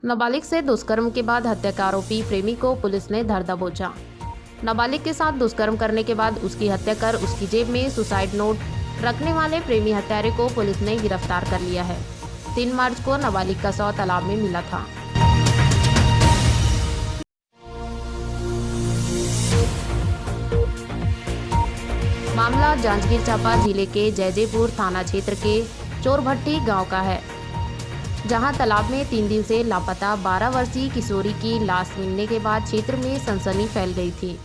नाबालिग से दुष्कर्म के बाद हत्या का आरोपी प्रेमी को पुलिस ने धर दबोचा। नाबालिग के साथ दुष्कर्म करने के बाद उसकी हत्या कर उसकी जेब में सुसाइड नोट रखने वाले प्रेमी हत्यारे को पुलिस ने गिरफ्तार कर लिया है। 3 मार्च को नाबालिग का शव तालाब में मिला था। मामला जांजगीर चांपा जिले के जैजेपुर थाना क्षेत्र के चोरभट्टी गांव का है, जहां तालाब में 3 दिन से लापता 12 वर्षीय किशोरी की लाश मिलने के बाद क्षेत्र में सनसनी फैल गई थी,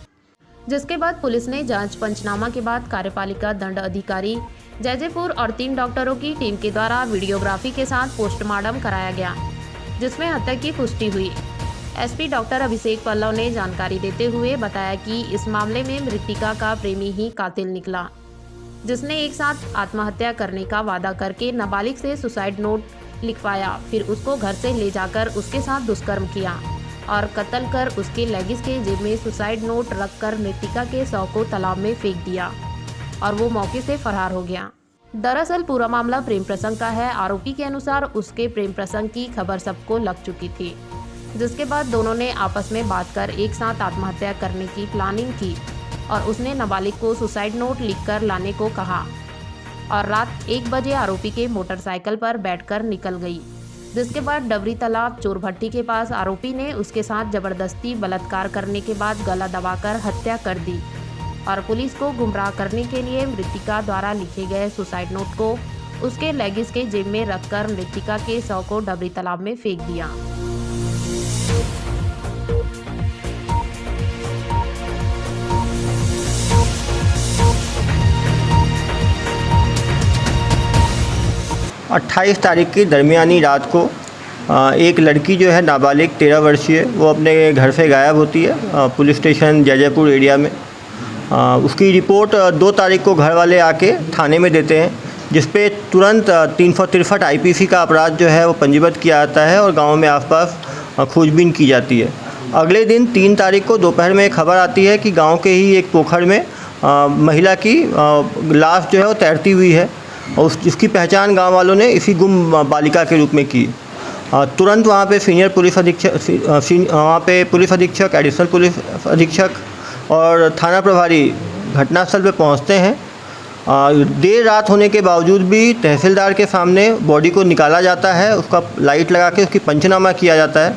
जिसके बाद पुलिस ने जांच पंचनामा के बाद कार्यपालिका दंड अधिकारी जैजेपुर और 3 डॉक्टरों की टीम के द्वारा वीडियोग्राफी के साथ पोस्टमार्टम कराया गया, जिसमें हत्या की पुष्टि हुई। एसपी डॉक्टर अभिषेक पल्लव ने जानकारी देते हुए बताया कि इस मामले में मृतिका का प्रेमी ही कातिल निकला, जिसने एक साथ आत्महत्या करने का वादा करके नाबालिग से सुसाइड नोट लिखवाया, फिर उसको घर से ले जाकर उसके साथ दुष्कर्म किया और कत्ल कर उसके लेगिस के जेब में सुसाइड नोट रखकर मृतिका के शव को तालाब में फेंक दिया और वो मौके से फरार हो गया। दरअसल पूरा मामला प्रेम प्रसंग का है। आरोपी के अनुसार उसके प्रेम प्रसंग की खबर सबको लग चुकी थी, जिसके बाद दोनों ने आपस में बात कर एक साथ आत्महत्या करने की प्लानिंग की और उसने नाबालिग को सुसाइड नोट लिखकर लाने को कहा और रात 1 बजे आरोपी के मोटरसाइकिल पर बैठकर निकल गई, जिसके बाद डबरी तालाब चोरभट्टी के पास आरोपी ने उसके साथ जबरदस्ती बलात्कार करने के बाद गला दबाकर हत्या कर दी और पुलिस को गुमराह करने के लिए मृतिका द्वारा लिखे गए सुसाइड नोट को उसके लेगिस के जेब में रखकर मृतिका के शव को डबरी तालाब में फेंक दिया। 28 तारीख की दरमियानी रात को एक लड़की जो है नाबालिग 13 वर्षीय, वो अपने घर से गायब होती है पुलिस स्टेशन जैजेपुर एरिया में। उसकी रिपोर्ट 2 तारीख को घर वाले आके थाने में देते हैं, जिस पे तुरंत 363 आईपीसी का अपराध जो है वो पंजीबद्ध किया जाता है और गांव में आसपास खोजबीन की जाती है। अगले दिन 3 तारीख को दोपहर में खबर आती है कि गांव के ही एक पोखर में महिला की लाश जो है वो तैरती हुई है और उसकी पहचान गांव वालों ने इसी गुम बालिका के रूप में की। तुरंत वहाँ पे सीनियर पुलिस अधीक्षक, एडिशनल पुलिस अधीक्षक और थाना प्रभारी घटनास्थल पे पहुँचते हैं। देर रात होने के बावजूद भी तहसीलदार के सामने बॉडी को निकाला जाता है, उसका लाइट लगा के उसकी पंचनामा किया जाता है।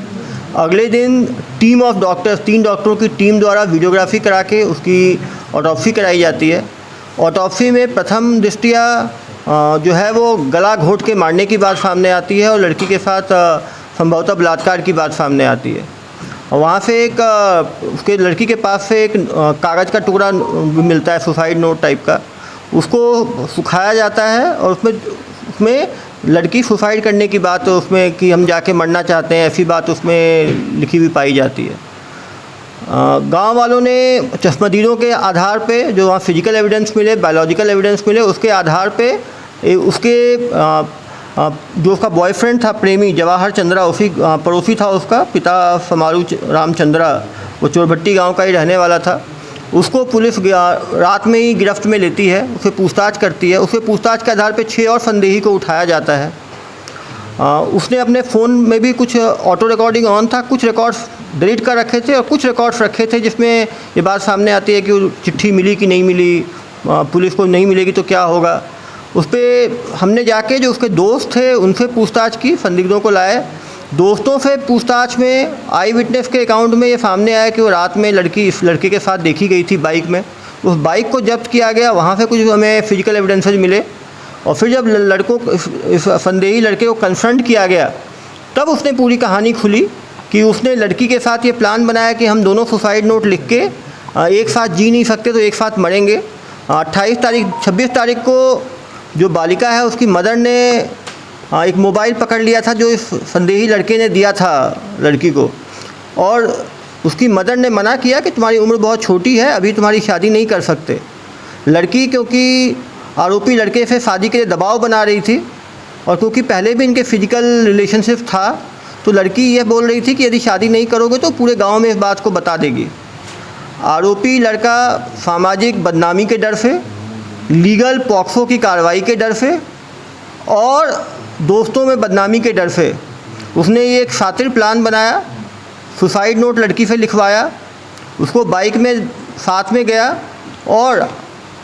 अगले दिन टीम ऑफ डॉक्टर्स, 3 डॉक्टरों की टीम द्वारा वीडियोग्राफी करा के उसकी ऑटोप्सी कराई जाती है। ऑटोप्सी में प्रथम दृष्टया जो है वो गला घोंट के मारने की बात सामने आती है और लड़की के साथ संभवतः बलात्कार की बात सामने आती है। और वहाँ से एक उसके लड़की के पास से एक कागज़ का टुकड़ा मिलता है, सुसाइड नोट टाइप का, उसको सुखाया जाता है और उसमें लड़की सुसाइड करने की बात, उसमें कि हम जाके मरना चाहते हैं, ऐसी बात उसमें लिखी हुई पाई जाती है। गांव वालों ने चश्मदीदों के आधार पे जो वहाँ फिजिकल एविडेंस मिले, बायोलॉजिकल एविडेंस मिले, उसके आधार पे उसके जो उसका बॉयफ्रेंड था प्रेमी जवाहर चंद्रा, उसी पड़ोसी था उसका पिता समारू रामचंद्रा, वो चोरभट्टी गांव का ही रहने वाला था। उसको पुलिस रात में ही गिरफ्त में लेती है, उसे पूछताछ करती है। उसके पूछताछ के आधार पे 6 और संदेही को उठाया जाता है। उसने अपने फ़ोन में भी कुछ ऑटो रिकॉर्डिंग ऑन था, कुछ रिकॉर्ड्स डिलीट कर रखे थे और कुछ रिकॉर्ड्स रखे थे जिसमें ये बात सामने आती है कि चिट्ठी मिली कि नहीं मिली, पुलिस को नहीं मिलेगी तो क्या होगा। उस पर हमने जाके जो उसके दोस्त थे उनसे पूछताछ की, संदिग्धों को लाए। दोस्तों से पूछताछ में आई विटनेस के अकाउंट में ये सामने आया कि वो रात में लड़की इस लड़के के साथ देखी गई थी बाइक में। उस बाइक को जब्त किया गया, वहाँ से कुछ हमें फिजिकल एविडेंसेज मिले और फिर जब इस संदेही लड़के को कन्फ्रंट किया गया तब उसने पूरी कहानी खुली कि उसने लड़की के साथ ये प्लान बनाया कि हम दोनों सुसाइड नोट लिख के एक साथ जी नहीं सकते तो एक साथ मरेंगे। 26 तारीख को जो बालिका है उसकी मदर ने एक मोबाइल पकड़ लिया था जो इस संदेही लड़के ने दिया था लड़की को, और उसकी मदर ने मना किया कि तुम्हारी उम्र बहुत छोटी है, अभी तुम्हारी शादी नहीं कर सकते। लड़की क्योंकि आरोपी लड़के से शादी के लिए दबाव बना रही थी और क्योंकि पहले भी इनके फिजिकल रिलेशनशिप था, तो लड़की यह बोल रही थी कि यदि शादी नहीं करोगे तो पूरे गांव में इस बात को बता देगी। आरोपी लड़का सामाजिक बदनामी के डर से, लीगल पॉक्सो की कार्रवाई के डर से और दोस्तों में बदनामी के डर से उसने ये एक शातिर प्लान बनाया, सुसाइड नोट लड़की से लिखवाया, उसको बाइक में साथ में गया और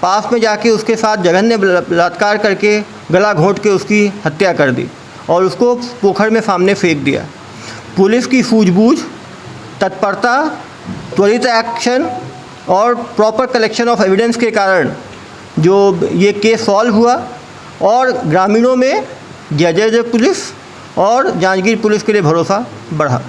पास में जाके उसके साथ जघन्य बलात्कार करके गला घोंट के उसकी हत्या कर दी और उसको पोखर में सामने फेंक दिया। पुलिस की सूझबूझ, तत्परता, त्वरित एक्शन और प्रॉपर कलेक्शन ऑफ एविडेंस के कारण जो ये केस सॉल्व हुआ और ग्रामीणों में जैजे पुलिस और जांजगीर पुलिस के लिए भरोसा बढ़ा।